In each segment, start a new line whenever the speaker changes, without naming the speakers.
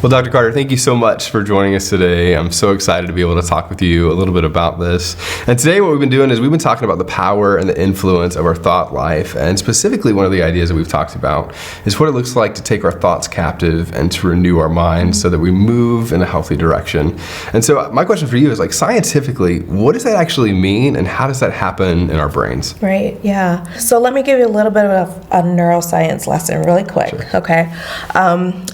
Well, Dr. Carter, thank you so much for joining us today. I'm so excited to be able to talk with you a little bit about this. And today what we've been doing is we've been talking about the power and the influence of our thought life. And specifically, one of the ideas that we've talked about is what it looks like to take our thoughts captive and to renew our minds so that we move in a healthy direction. And so my question for you is, like, scientifically, what does that actually mean and how does that happen in our brains?
Right, yeah. So let me give you a little bit of a neuroscience lesson really quick,
Sure.
okay?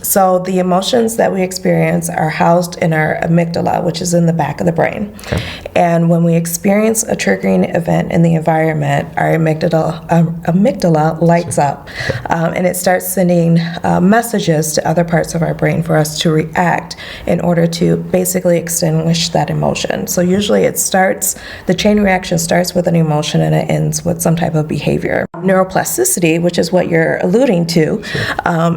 So the emotions that we experience are housed in our amygdala, which is in the back of the brain.
Okay.
And when we experience a triggering event in the environment, our amygdala lights up, and it starts sending messages to other parts of our brain for us to react in order to basically extinguish that emotion. So usually the chain reaction starts with an emotion and it ends with some type of behavior. Neuroplasticity, which is what you're alluding to,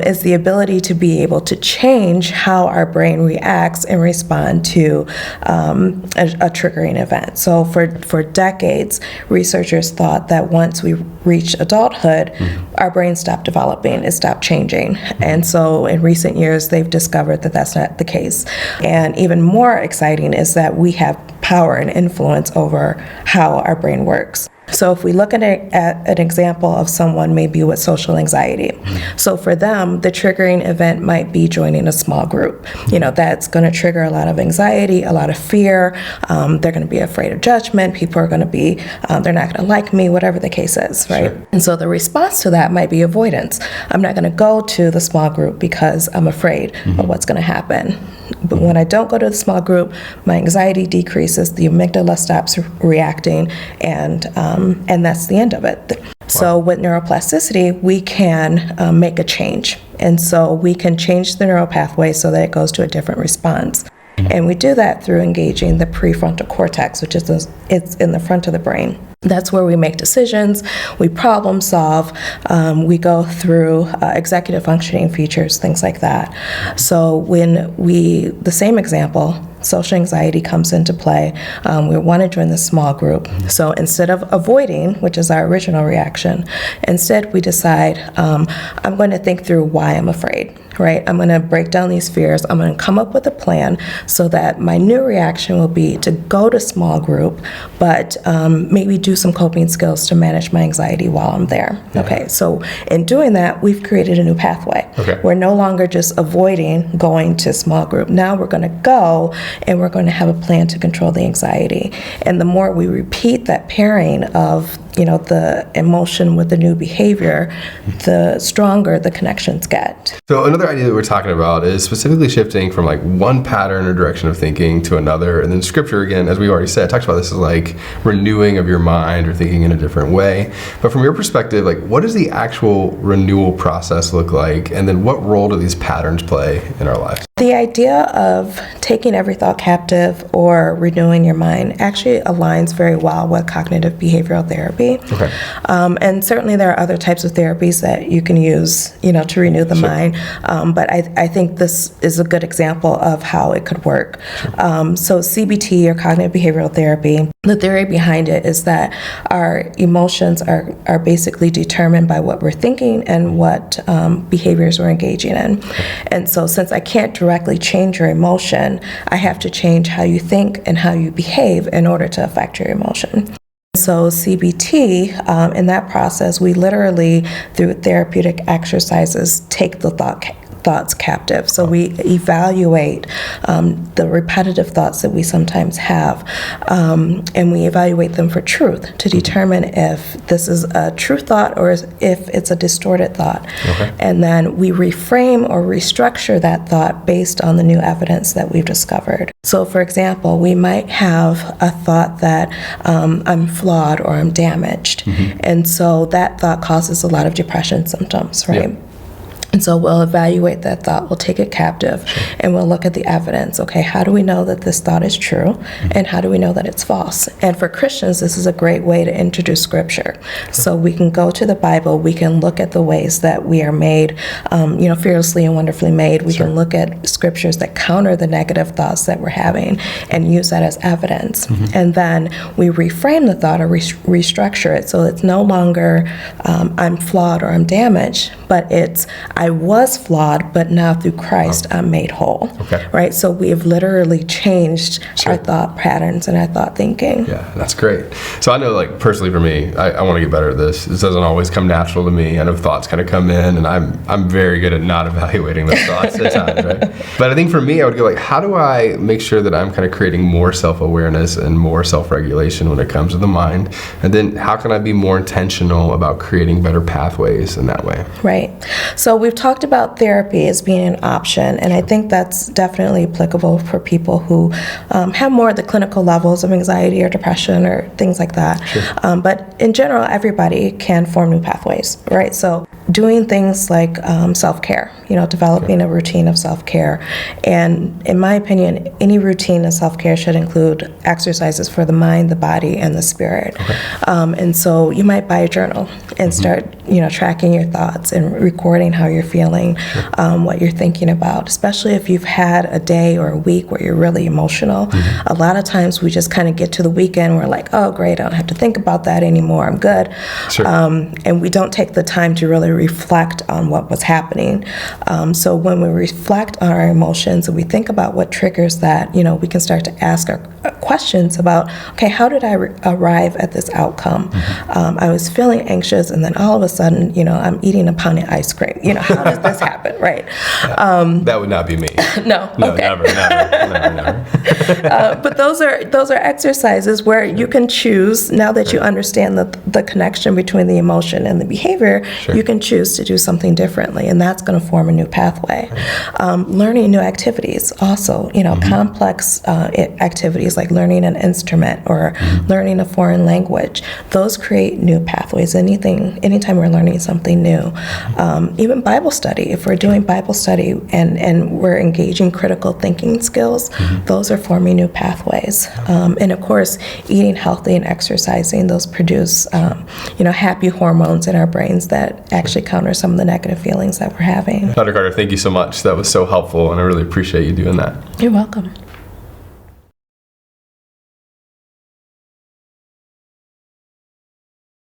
is the ability to be able to change how our brain reacts and respond to a triggering event. So for decades, researchers thought that once we reached adulthood, our brain stopped developing, it stopped changing. And so in recent years, they've discovered that that's not the case. And even more exciting is that we have power and influence over how our brain works. So if we look at an example of someone maybe with social anxiety, so for them, the triggering event might be joining a small group. You know, that's going to trigger a lot of anxiety, a lot of fear. They're going to be afraid of judgment. People are going to be, they're not going to like me, whatever the case is, right?
Sure.
And so the response to that might be avoidance. I'm not going to go to the small group because I'm afraid of what's going to happen. But when I don't go to the small group, my anxiety decreases, the amygdala stops reacting, and that's the end of it. So with neuroplasticity, we can make a change. And so we can change the neural pathway so that it goes to a different response. And we do that through engaging the prefrontal cortex, which is it's in the front of the brain. That's where we make decisions, we problem solve, we go through executive functioning features, things like that. So the same example, social anxiety comes into play. We want to join the small group. So instead of avoiding, which is our original reaction, instead we decide, I'm going to think through why I'm afraid. Right? I'm going to break down these fears. I'm going to come up with a plan so that my new reaction will be to go to small group, but maybe do some coping skills to manage my anxiety while I'm there. Yeah. Okay, so in doing that, we've created a new pathway.
Okay.
We're no longer just avoiding going to small group. Now we're going to go and we're going to have a plan to control the anxiety. And the more we repeat that pairing of the emotion with the new behavior, the stronger the connections get.
So another idea that we're talking about is specifically shifting from like one pattern or direction of thinking to another. And then scripture, again, as we already said, talks about this as like renewing of your mind or thinking in a different way. But from your perspective, like, what does the actual renewal process look like? And then what role do these patterns play in our lives?
The idea of taking every thought captive or renewing your mind actually aligns very well with cognitive behavioral therapy.
Okay.
And certainly there are other types of therapies that you can use, to renew the mind. But I think this is a good example of how it could work. So CBT, or cognitive behavioral therapy, the theory behind it is that our emotions are basically determined by what we're thinking and what behaviors we're engaging in. And so since I can't directly change your emotion, I have to change how you think and how you behave in order to affect your emotion. So CBT, in that process, we literally, through therapeutic exercises, take the thoughts captive. So we evaluate the repetitive thoughts that we sometimes have, and we evaluate them for truth to determine if this is a true thought or if it's a distorted thought.
Okay.
And then we reframe or restructure that thought based on the new evidence that we've discovered. So for example, we might have a thought that I'm flawed or I'm damaged. And so that thought causes a lot of depression symptoms, right? Yeah. And so we'll evaluate that thought, we'll take it captive, and we'll look at the evidence. Okay, how do we know that this thought is true, and how do we know that it's false? And for Christians, this is a great way to introduce scripture. So we can go to the Bible, we can look at the ways that we are made, fearlessly and wonderfully made. We can look at scriptures that counter the negative thoughts that we're having and use that as evidence. And then we reframe the thought or restructure it, so it's no longer I'm flawed or I'm damaged, but it's I I was flawed, but now through Christ, I'm made whole.
Okay.
Right? So we have literally changed
Sure.
our thought patterns and our thought thinking.
Yeah, that's great. So I know, like, personally for me, I want to get better at this. This doesn't always come natural to me. I know thoughts kind of come in, and I'm very good at not evaluating those thoughts at times, right? But I think for me, I would go like, how do I make sure that I'm kind of creating more self-awareness and more self-regulation when it comes to the mind? And then how can I be more intentional about creating better pathways in that way?
Right. So we've talked about therapy as being an option, and I think that's definitely applicable for people who have more of the clinical levels of anxiety or depression or things like that.
Sure.
But in general, everybody can form new pathways, right? So doing things like self-care, developing a routine of self-care. And in my opinion, any routine of self-care should include exercises for the mind, the body, and the spirit.
Okay.
And so you might buy a journal and start, tracking your thoughts and recording how you're feeling, what you're thinking about, especially if you've had a day or a week where you're really emotional. A lot of times we just kind of get to the weekend, we're like, oh, great, I don't have to think about that anymore, I'm good.
Sure.
And we don't take the time to really reflect on what was happening. So when we reflect on our emotions and we think about what triggers that, we can start to ask our questions about, okay, how did I arrive at this outcome? I was feeling anxious, and then all of a sudden, I'm eating a pound of ice cream. How does this happen, right?
That would not be me.
No,
No,
okay.
never.
But those are exercises where you can choose, now that you understand the connection between the emotion and the behavior,
Sure.
you can choose to do something differently, and that's going to form a new pathway. Learning new activities also, complex activities like learning an instrument or learning a foreign language, those create new pathways. Anytime we're learning something new. Even Bible study, if we're doing Bible study and we're engaging critical thinking skills, those are forming new pathways. And of course, eating healthy and exercising, those produce, happy hormones in our brains that actually counter some of the negative feelings that we're having.
Dr. Carter, thank you so much. That was so helpful, and I really appreciate you doing that.
You're welcome.